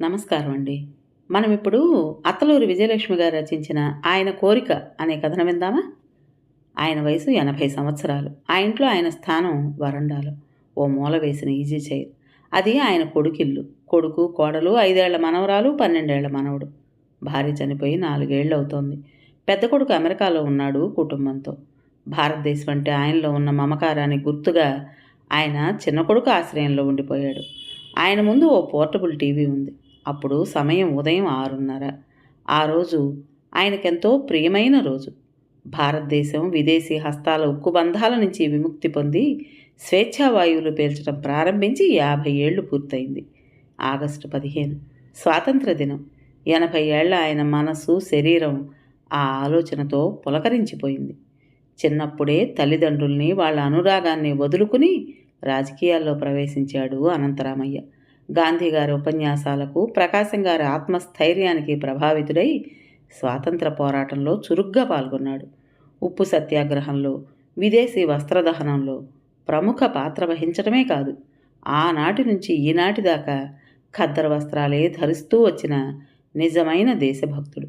నమస్కారం అండి. మనం ఇప్పుడు అత్తలూరి విజయలక్ష్మి గారు రచించిన 'ఆయన కోరిక' అనే కథను విందామా? ఆయన వయసు 80 సంవత్సరాలు. ఆ ఇంట్లో ఆయన స్థానం వరండాలో. ఓ మూల వేసిన ఈజీ చైర్. అది ఆయన కొడుకిల్లు. కొడుకు, కోడలు, 5 ఏళ్ల మనవరాలు, 12 ఏళ్ల మనవడు. భార్య చనిపోయి 4 ఏళ్లవుతోంది. పెద్ద కొడుకు అమెరికాలో ఉన్నాడు కుటుంబంతో. భారతదేశం అంటే ఆయనలో ఉన్న మమకారానికి గుర్తుగా ఆయన చిన్న కొడుకు ఆశ్రయంలో ఉండిపోయాడు. ఆయన ముందు ఓ పోర్టబుల్ టీవీ ఉంది. అప్పుడు సమయం ఉదయం 6:30. ఆ రోజు ఆయనకెంతో ప్రియమైన రోజు. భారతదేశం విదేశీ హస్తాల ఉక్కుబంధాల నుంచి విముక్తి పొంది స్వేచ్ఛావాయువులు పీల్చడం ప్రారంభించి 50 ఏళ్లు పూర్తయింది. ఆగస్టు 15 స్వాతంత్ర దినం. 80 ఏళ్ల ఆయన మనసు, శరీరం ఆ ఆలోచనతో పులకరించిపోయింది. చిన్నప్పుడే తల్లిదండ్రుల్ని, వాళ్ళ అనురాగాన్ని వదులుకుని రాజకీయాల్లో ప్రవేశించాడు అనంతరామయ్య. గాంధీ గారి ఉపన్యాసాలకు, ప్రకాశం గారి ఆత్మస్థైర్యానికి ప్రభావితుడై స్వాతంత్ర పోరాటంలో చురుగ్గా పాల్గొన్నాడు. ఉప్పు సత్యాగ్రహంలో, విదేశీ వస్త్రదహనంలో ప్రముఖ పాత్ర వహించడమే కాదు, ఆనాటి నుంచి ఈనాటి దాకా ఖద్దరు వస్త్రాలే ధరిస్తూ వచ్చిన నిజమైన దేశభక్తుడు.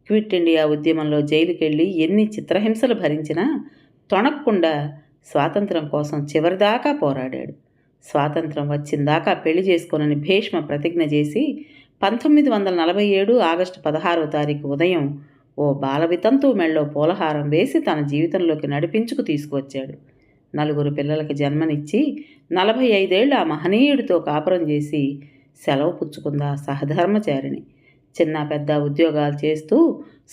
క్విట్ ఇండియా ఉద్యమంలో జైలుకెళ్ళి ఎన్ని చిత్రహింసలు భరించినా తొణక్కుండా స్వాతంత్రం కోసం చివరిదాకా పోరాడాడు. స్వాతంత్రం వచ్చిందాకా పెళ్లి చేసుకోనని భీష్మ ప్రతిజ్ఞ చేసి 1947 ఆగస్టు 16వ తారీఖు ఉదయం ఓ బాలవితంతు మెళ్ళో పూలహారం వేసి తన జీవితంలోకి నడిపించుకు తీసుకువచ్చాడు. 4 పిల్లలకి జన్మనిచ్చి 45 ఏళ్ళు ఆ మహనీయుడితో కాపురం చేసి సెలవు పుచ్చుకుందా సహధర్మచారిణి. చిన్న పెద్ద ఉద్యోగాలు చేస్తూ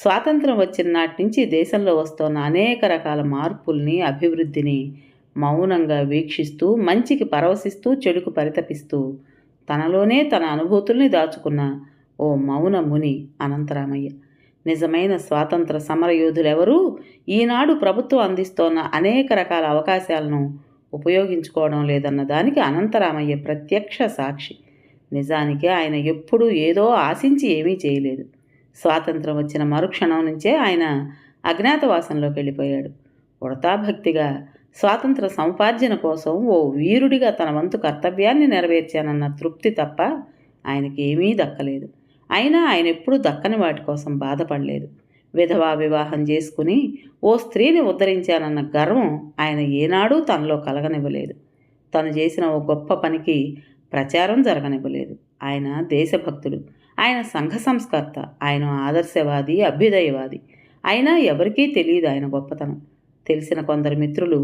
స్వాతంత్రం వచ్చిన నాటి నుంచి దేశంలో వస్తున్న అనేక రకాల మార్పుల్ని, అభివృద్ధిని మౌనంగా వీక్షిస్తూ, మంచికి పరవశిస్తూ, చెడుకు పరితపిస్తూ తనలోనే తన అనుభూతుల్ని దాచుకున్న ఓ మౌన ముని అనంతరామయ్య. నిజమైన స్వాతంత్ర సమరయోధులెవరూ ఈనాడు ప్రభుత్వం అందిస్తోన్న అనేక రకాల అవకాశాలను ఉపయోగించుకోవడం లేదన్న దానికి అనంతరామయ్య ప్రత్యక్ష సాక్షి. నిజానికి ఆయన ఎప్పుడూ ఏదో ఆశించి ఏమీ చేయలేదు. స్వాతంత్రం వచ్చిన మరుక్షణం నుంచే ఆయన అజ్ఞాతవాసంలోకి వెళ్ళిపోయాడు. ఉడతాభక్తిగా స్వాతంత్ర సముపార్జన కోసం ఓ వీరుడిగా తన వంతు కర్తవ్యాన్ని నెరవేర్చానన్న తృప్తి తప్ప ఆయనకి ఏమీ దక్కలేదు. అయినా ఆయన ఎప్పుడూ దక్కని వాటి కోసం బాధపడలేదు. విధవా వివాహం చేసుకుని ఓ స్త్రీని ఉద్ధరించానన్న గర్వం ఆయన ఏనాడూ తనలో కలగనివ్వలేదు. తను చేసిన ఓ గొప్ప పనికి ప్రచారం జరగనివ్వలేదు. ఆయన దేశభక్తుడు, ఆయన సంఘ సంస్కర్త, ఆయన ఆదర్శవాది, అభ్యుదయవాది. అయినా ఎవరికీ తెలియదు ఆయన గొప్పతనం. తెలిసిన కొందరు మిత్రులు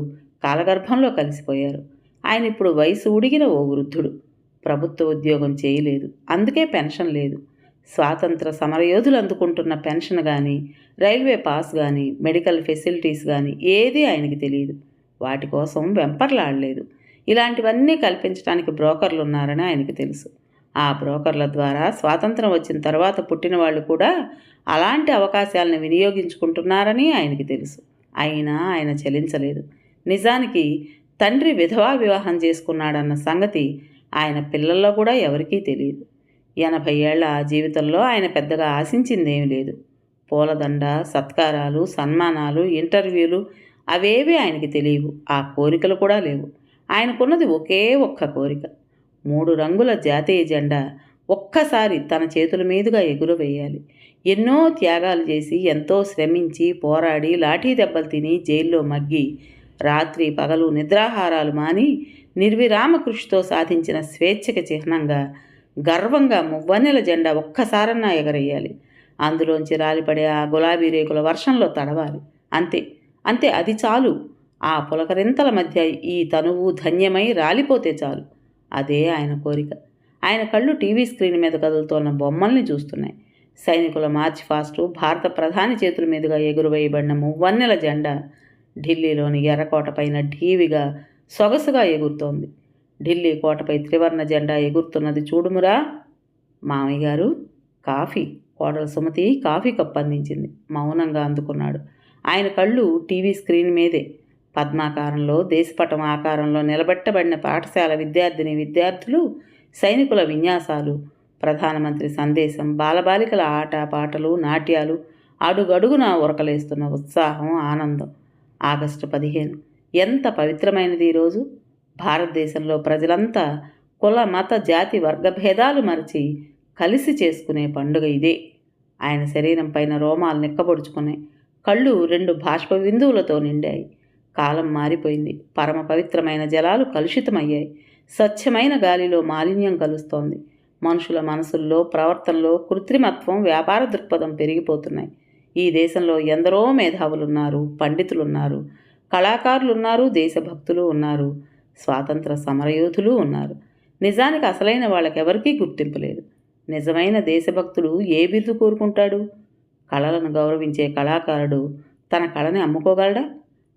కాలగర్భంలో కలిసిపోయారు. ఆయన ఇప్పుడు వయసు ఉడిగిన ఓ వృద్ధుడు. ప్రభుత్వ ఉద్యోగం చేయలేదు, అందుకే పెన్షన్ లేదు. స్వాతంత్ర సమరయోధులు అందుకుంటున్న పెన్షన్ కానీ, రైల్వే పాస్ కానీ, మెడికల్ ఫెసిలిటీస్ కానీ ఏదీ ఆయనకి తెలియదు. వాటి కోసం వెంపర్లాడలేదు. ఇలాంటివన్నీ కల్పించడానికి బ్రోకర్లు ఉన్నారని ఆయనకి తెలుసు. ఆ బ్రోకర్ల ద్వారా స్వాతంత్రం వచ్చిన తర్వాత పుట్టిన వాళ్ళు కూడా అలాంటి అవకాశాలను వినియోగించుకుంటున్నారని ఆయనకి తెలుసు. అయినా ఆయన చలించలేదు. నిజానికి తండ్రి విధవా వివాహం చేసుకున్నాడన్న సంగతి ఆయన పిల్లల్లో కూడా ఎవరికీ తెలియదు. 80 ఏళ్ల ఆ జీవితంలో ఆయన పెద్దగా ఆశించిందేమీ లేదు. పూలదండ, సత్కారాలు, సన్మానాలు, ఇంటర్వ్యూలు అవేవీ ఆయనకి తెలియవు. ఆ కోరికలు కూడా లేవు. ఆయనకున్నది ఒకే ఒక్క కోరిక. 3 రంగుల జాతీయ జెండా ఒక్కసారి తన చేతుల మీదుగా ఎగురవేయాలి. ఎన్నో త్యాగాలు చేసి, ఎంతో శ్రమించి, పోరాడి, లాఠీ దెబ్బలు తిని, జైల్లో మగ్గి, రాత్రి పగలు నిద్రాహారాలు మాని నిర్విరామ కృషితో సాధించిన స్వేచ్ఛకి చిహ్నంగా గర్వంగా మువ్వన్నెల జెండా ఒక్కసారన్నా ఎగరేయాలి. అందులోంచి రాలిపడే ఆ గులాబీ రేకుల వర్షంలో తడవాలి. అంతే, అంతే, అది చాలు. ఆ పులకరింతల మధ్య ఈ తనువు ధన్యమై రాలిపోతే చాలు. అదే ఆయన కోరిక. ఆయన కళ్ళు టీవీ స్క్రీన్ మీద కదులుతోన్న బొమ్మల్ని చూస్తున్నాయి. సైనికుల మార్చ్ ఫాస్టు, భారత ప్రధాని చేతుల మీదుగా ఎగురువేయబడిన మువ్వన్నెల జెండా ఢిల్లీలోని ఎర్రకోటపైన ఢీవిగా సొగసుగా ఎగురుతోంది. ఢిల్లీ కోటపై త్రివర్ణ జెండా ఎగురుతున్నది చూడుమురా. మామయ్య గారు, కాఫీ. కోడలు సుమతి కాఫీ కప్పు అందించింది. మౌనంగా అందుకున్నాడు. ఆయన కళ్ళు టీవీ స్క్రీన్ మీదే. పద్మాకారంలో, దేశపటం ఆకారంలో నిలబెట్టబడిన పాఠశాల విద్యార్థిని విద్యార్థులు, సైనికుల విన్యాసాలు, ప్రధానమంత్రి సందేశం, బాలబాలికల ఆట పాటలు, నాట్యాలు, అడుగడుగునా ఉరకలేస్తున్న ఉత్సాహం, ఆనందం. ఆగస్టు 15 ఎంత పవిత్రమైనది ఈరోజు. భారతదేశంలో ప్రజలంతా కుల, మత, జాతి, వర్గభేదాలు మరచి కలిసి చేసుకునే పండుగ ఇదే. ఆయన శరీరం పైన రోమాలు నిక్కబొడుచుకున్నాయి. కళ్ళు 2 బాష్ప బిందువులతో నిండాయి. కాలం మారిపోయింది. పరమ పవిత్రమైన జలాలు కలుషితమయ్యాయి. స్వచ్ఛమైన గాలిలో మాలిన్యం కలుస్తోంది. మనుషుల మనసుల్లో, ప్రవర్తనలో కృత్రిమత్వం, వ్యాపార దృక్పథం పెరిగిపోతున్నాయి. ఈ దేశంలో ఎందరో మేధావులున్నారు, పండితులున్నారు, కళాకారులున్నారు, దేశభక్తులు ఉన్నారు, స్వాతంత్ర సమరయోధులు ఉన్నారు. నిజానికి అసలైన వాళ్ళకెవరికీ గుర్తింపు లేదు. నిజమైన దేశభక్తుడు ఏ బిరుదు కోరుకుంటాడు? కళలను గౌరవించే కళాకారుడు తన కళని అమ్ముకోగలడా?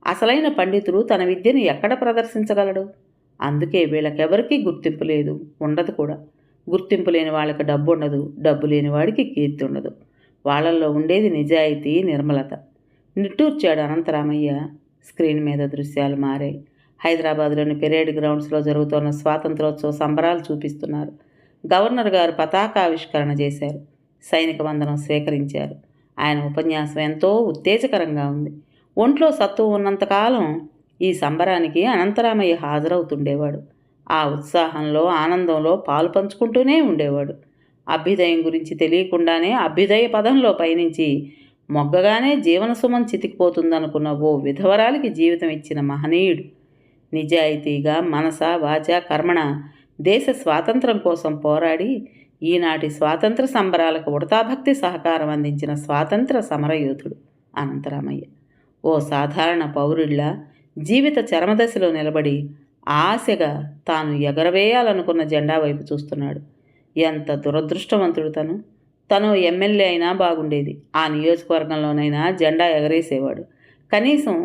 అసలైన పండితుడు తన విద్యను ఎక్కడ ప్రదర్శించగలడు? అందుకే వీళ్ళకెవరికీ గుర్తింపు లేదు, ఉండదు కూడా. గుర్తింపు లేని వాళ్ళకి డబ్బు ఉండదు, డబ్బు లేని వాడికి కీర్తి ఉండదు. వాళ్ళల్లో ఉండేది నిజాయితీ, నిర్మలత. నిట్టూర్చాడు అనంతరామయ్య. స్క్రీన్ మీద దృశ్యాలు మారాయి. హైదరాబాద్లోని పెరేడ్ గ్రౌండ్స్లో జరుగుతున్న స్వాతంత్రోత్సవ సంబరాలు చూపిస్తున్నారు. గవర్నర్ గారు పతాకావిష్కరణ చేశారు. సైనిక వందనం స్వీకరించారు. ఆయన ఉపన్యాసం ఎంతో ఉత్తేజకరంగా ఉంది. ఒంట్లో సత్తువ ఉన్నంతకాలం ఈ సంబరానికి అనంతరామయ్య హాజరవుతుండేవాడు. ఆ ఉత్సాహంలో, ఆనందంలో పాలు పంచుకుంటూనే ఉండేవాడు. అభ్యుదయం గురించి తెలియకుండానే అభ్యుదయ పదంలో పయనించి మొగ్గగానే జీవనసుమం చితికిపోతుందనుకున్న ఓ విధవరాలికి జీవితం ఇచ్చిన మహనీయుడు. నిజాయితీగా మనస, వాచ, కర్మణ దేశ స్వాతంత్రం కోసం పోరాడి ఈనాటి స్వాతంత్ర సంబరాలకు ఉడతాభక్తి సహకారం అందించిన స్వాతంత్ర సమరయోధుడు అనంతరామయ్య. ఓ సాధారణ పౌరుడిలా జీవిత చరమదశలో నిలబడి ఆశగా తాను ఎగరవేయాలనుకున్న జెండా వైపు చూస్తున్నాడు. ఎంత దురదృష్టవంతుడు తను! తను ఎమ్మెల్యే అయినా బాగుండేది. ఆ నియోజకవర్గంలోనైనా జెండా ఎగరేసేవాడు. కనీసం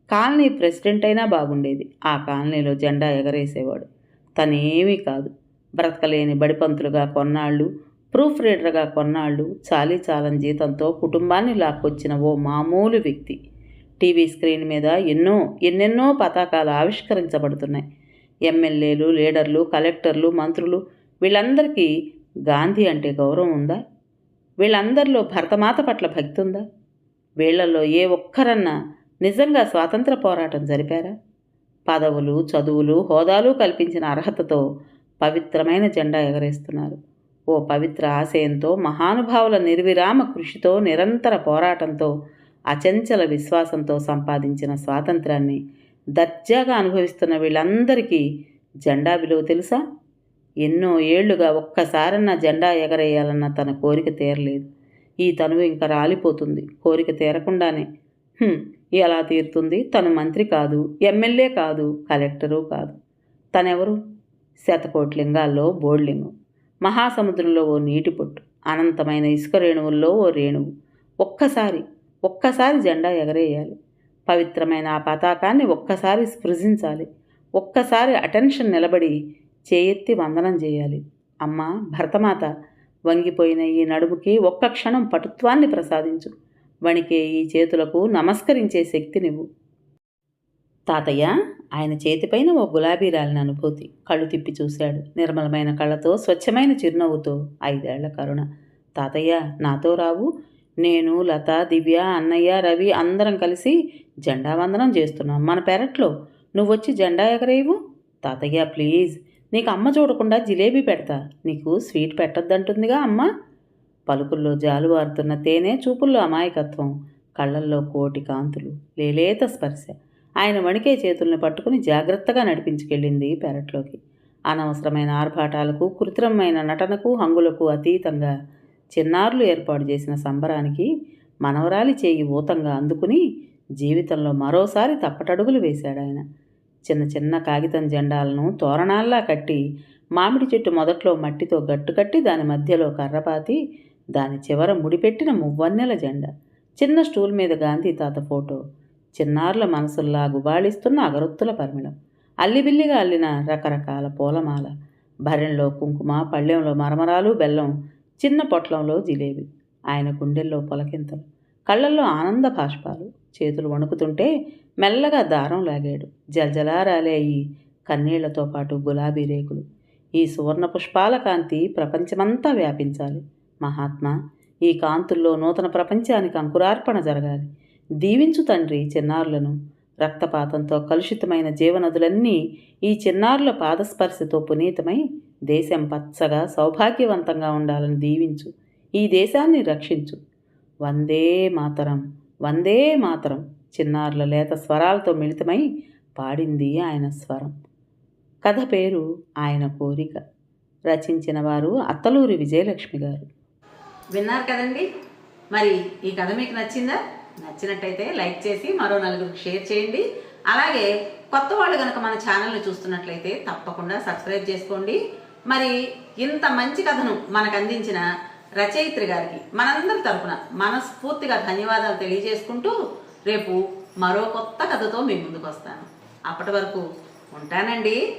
కాలనీ ప్రెసిడెంట్ అయినా బాగుండేది. ఆ కాలనీలో జెండా ఎగరేసేవాడు. తనేమీ కాదు. బ్రతకలేని బడిపంతులుగా కొన్నాళ్ళు, ప్రూఫ్ రీడర్గా కొన్నాళ్ళు, చాలీ చాలని జీతంతో కుటుంబాన్ని లాక్కొచ్చిన ఓ మామూలు వ్యక్తి. టీవీ స్క్రీన్ మీద ఎన్నెన్నో పతాకాలు ఆవిష్కరించబడుతున్నాయి. ఎమ్మెల్యేలు, లీడర్లు, కలెక్టర్లు, మంత్రులు వీళ్ళందరికీ గాంధీ అంటే గౌరవం ఉందా? వీళ్ళందరిలో భరతమాత పట్ల భక్తి ఉందా? వీళ్లలో ఏ ఒక్కరన్నా నిజంగా స్వాతంత్ర పోరాటం జరిపారా? పదవులు, చదువులు, హోదాలు కల్పించిన అర్హతతో పవిత్రమైన జెండా ఎగరేస్తున్నారు. ఓ పవిత్ర ఆశయంతో, మహానుభావుల నిర్విరామ కృషితో, నిరంతర పోరాటంతో, అచంచల విశ్వాసంతో సంపాదించిన స్వాతంత్రాన్ని దర్జాగా అనుభవిస్తున్న వీళ్ళందరికీ జెండా విలువ తెలుసా? ఎన్నో ఏళ్లుగా ఒక్కసారన్నా జెండా ఎగరేయాలన్న తన కోరిక తీరలేదు. ఈ తనువు ఇంకా రాలిపోతుంది కోరిక తీరకుండానే. ఎలా తీరుతుంది? తను మంత్రి కాదు, ఎమ్మెల్యే కాదు, కలెక్టరు కాదు. తనెవరు? శతకోటి లింగాల్లో బోడ్లింగం, మహాసముద్రంలో ఓ నీటి పొట్టు, అనంతమైన ఇసుక రేణువుల్లో ఓ రేణువు. ఒక్కసారి జెండా ఎగరేయాలి. పవిత్రమైన ఆ పతాకాన్ని ఒక్కసారి స్పృశించాలి. ఒక్కసారి అటెన్షన్ నిలబడి చేయెత్తి వందనం చేయాలి. అమ్మా భరతమాత, వంగిపోయిన ఈ నడుముకి ఒక్క క్షణం పటుత్వాన్ని ప్రసాదించు. వణికే ఈ చేతులకు నమస్కరించే శక్తినివ్వు. తాతయ్య, ఆయన చేతిపైన ఓ గులాబీ రాలిన అనుభూతి. కళ్ళు తిప్పి చూశాడు. నిర్మలమైన కళ్ళతో, స్వచ్ఛమైన చిరునవ్వుతో. 5 ఏళ్ల కరుణ. తాతయ్య, నాతో రావు? నేను, లత, దివ్య, అన్నయ్య, రవి అందరం కలిసి జెండా వందనం చేస్తున్నాం మన పెరట్లో. నువ్వొచ్చి జెండా ఎగరేయవు? తాతయ్య ప్లీజ్, నీకు అమ్మ చూడకుండా జిలేబీ పెడతా. నీకు స్వీట్ పెట్టొద్దంటుందిగా అమ్మ. పలుకుల్లో జాలువారుతున్న తేనె, చూపుల్లో అమాయకత్వం, కళ్ళల్లో కోటి కాంతులు, లేలేత స్పర్శ. ఆయన వణికే చేతుల్ని పట్టుకుని జాగ్రత్తగా నడిపించుకెళ్ళింది పెరట్లోకి. అనవసరమైన ఆర్భాటాలకు, కృత్రిమమైన నటనకు, హంగులకు అతీతంగా చిన్నారులు ఏర్పాటు చేసిన సంబరానికి మనవరాలి చేయి ఊతంగా అందుకుని జీవితంలో మరోసారి తప్పటడుగులు వేశాడాయన. చిన్న చిన్న కాగితం జెండాలను తోరణాల్లా కట్టి, మామిడి చెట్టు మొదట్లో మట్టితో గట్టుకట్టి, దాని మధ్యలో కర్రపాతి, దాని చివర ముడిపెట్టిన మువ్వన్నెల జెండా, చిన్న స్టూల్ మీద గాంధీ తాత ఫోటో, చిన్నారుల మనసుల్లా గుబాళిస్తున్న అగరొత్తుల పరిమళం, అల్లిబిల్లిగా అల్లిన రకరకాల పూలమాల, భరణ్లో కుంకుమ, పళ్ళెంలో మరమరాలు, బెల్లం, చిన్న పొట్లంలో జిలేబీ. ఆయన గుండెల్లో పొలకింతలు, కళ్ళల్లో ఆనంద భాష్పాలు. చేతులు వణుకుతుంటే మెల్లగా దారం లాగాడు. జల్జలా రాలేయి కన్నీళ్లతో పాటు గులాబీ రేకులు. ఈ సువర్ణ పుష్పాల కాంతి ప్రపంచమంతా వ్యాపించాలి. మహాత్మా, ఈ కాంతుల్లో నూతన ప్రపంచానికి అంకురార్పణ జరగాలి. దీవించు తండ్రి చిన్నారులను. రక్తపాతంతో కలుషితమైన జీవనదులన్నీ ఈ చిన్నారుల పాదస్పర్శతో పునీతమై దేశం పచ్చగా సౌభాగ్యవంతంగా ఉండాలని దీవించు. ఈ దేశాన్ని రక్షించు. వందే మాతరం, వందే మాతరం చిన్నారుల లేత స్వరాలతో మిళితమై పాడింది ఆయన స్వరం. కథ పేరు ఆయన కోరిక. రచించిన వారు అత్తలూరి విజయలక్ష్మి గారు. విన్నారు కదండి. మరి ఈ కథ మీకు నచ్చిందా? నచ్చినట్టయితే లైక్ చేసి మరో నలుగురికి షేర్ చేయండి. అలాగే కొత్త వాళ్ళు కనుక మన ఛానల్ని చూస్తున్నట్లయితే తప్పకుండా సబ్స్క్రైబ్ చేసుకోండి. మరి ఇంత మంచి కథను మనకు అందించిన రచయిత్రి గారికి మనందరి తరపున మనస్ఫూర్తిగా ధన్యవాదాలు తెలియజేసుకుంటూ రేపు మరో కొత్త కథతో మీ ముందుకు వస్తాను. అప్పటి వరకు ఉంటానండి.